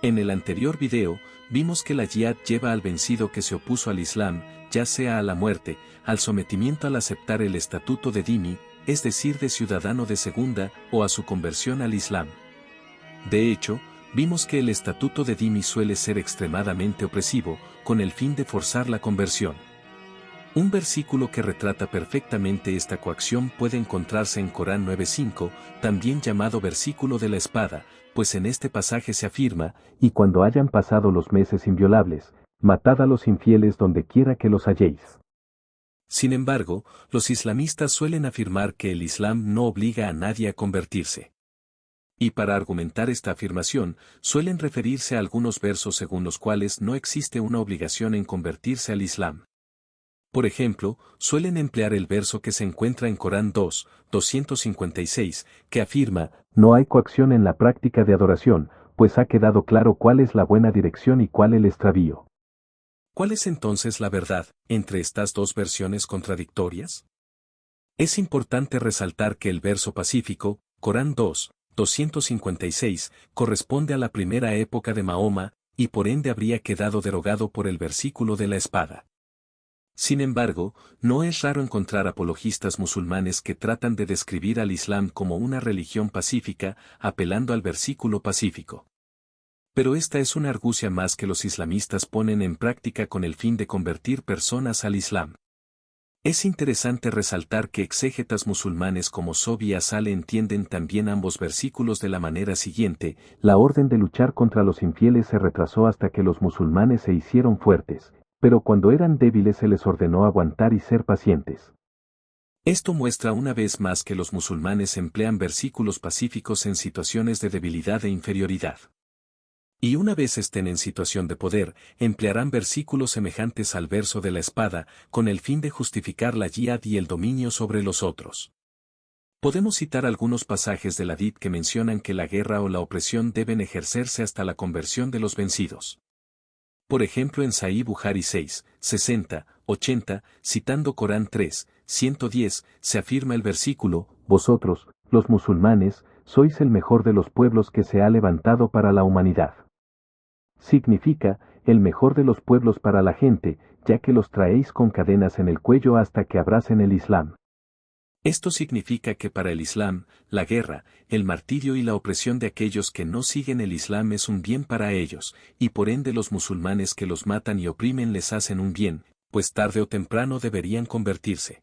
En el anterior video, vimos que la jihad lleva al vencido que se opuso al Islam, ya sea a la muerte, al sometimiento al aceptar el estatuto de dhimmi, es decir de ciudadano de segunda, o a su conversión al Islam. De hecho, vimos que el estatuto de dhimmi suele ser extremadamente opresivo, con el fin de forzar la conversión. Un versículo que retrata perfectamente esta coacción puede encontrarse en Corán 9:5, también llamado versículo de la espada, pues en este pasaje se afirma, y cuando hayan pasado los meses inviolables, matad a los infieles donde quiera que los halléis. Sin embargo, los islamistas suelen afirmar que el Islam no obliga a nadie a convertirse. Y para argumentar esta afirmación, suelen referirse a algunos versos según los cuales no existe una obligación en convertirse al Islam. Por ejemplo, suelen emplear el verso que se encuentra en Corán 2:256, que afirma, no hay coacción en la práctica de adoración, pues ha quedado claro cuál es la buena dirección y cuál el extravío. ¿Cuál es entonces la verdad entre estas dos versiones contradictorias? Es importante resaltar que el verso pacífico, Corán 2:256, corresponde a la primera época de Mahoma, y por ende habría quedado derogado por el versículo de la espada. Sin embargo, no es raro encontrar apologistas musulmanes que tratan de describir al Islam como una religión pacífica, apelando al versículo pacífico. Pero esta es una argucia más que los islamistas ponen en práctica con el fin de convertir personas al Islam. Es interesante resaltar que exégetas musulmanes como Sobi y Asale entienden también ambos versículos de la manera siguiente: la orden de luchar contra los infieles se retrasó hasta que los musulmanes se hicieron fuertes, pero cuando eran débiles se les ordenó aguantar y ser pacientes. Esto muestra una vez más que los musulmanes emplean versículos pacíficos en situaciones de debilidad e inferioridad. Y una vez estén en situación de poder, emplearán versículos semejantes al verso de la espada, con el fin de justificar la jihad y el dominio sobre los otros. Podemos citar algunos pasajes del hadith que mencionan que la guerra o la opresión deben ejercerse hasta la conversión de los vencidos. Por ejemplo en Sahih Bukhari 6:60-80, citando Corán 3:110, se afirma el versículo, vosotros, los musulmanes, sois el mejor de los pueblos que se ha levantado para la humanidad. Significa, el mejor de los pueblos para la gente, ya que los traéis con cadenas en el cuello hasta que abracen el Islam. Esto significa que para el Islam, la guerra, el martirio y la opresión de aquellos que no siguen el Islam es un bien para ellos, y por ende los musulmanes que los matan y oprimen les hacen un bien, pues tarde o temprano deberían convertirse.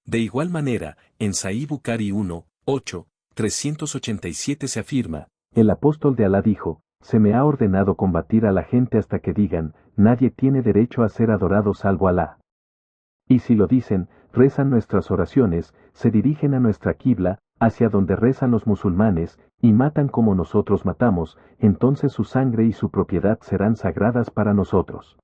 De igual manera, en Sahih Bukhari 1:387 se afirma, el apóstol de Alá dijo, se me ha ordenado combatir a la gente hasta que digan, nadie tiene derecho a ser adorado salvo Alá. Y si lo dicen, rezan nuestras oraciones, se dirigen a nuestra qibla, hacia donde rezan los musulmanes, y matan como nosotros matamos, entonces su sangre y su propiedad serán sagradas para nosotros.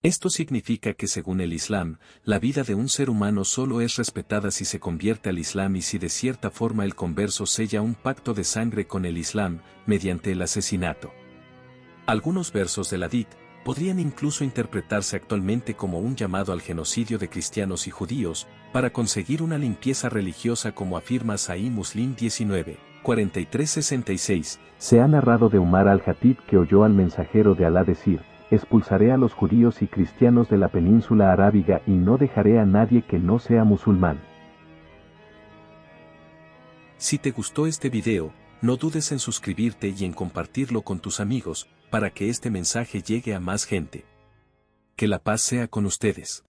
Esto significa que según el Islam, la vida de un ser humano solo es respetada si se convierte al Islam y si de cierta forma el converso sella un pacto de sangre con el Islam, mediante el asesinato. Algunos versos del hadith podrían incluso interpretarse actualmente como un llamado al genocidio de cristianos y judíos, para conseguir una limpieza religiosa como afirma Sahih Muslim 19:43-66. Se ha narrado de Umar al-Jatib que oyó al mensajero de Alá decir, expulsaré a los judíos y cristianos de la península arábiga y no dejaré a nadie que no sea musulmán. Si te gustó este video, no dudes en suscribirte y en compartirlo con tus amigos, para que este mensaje llegue a más gente. Que la paz sea con ustedes.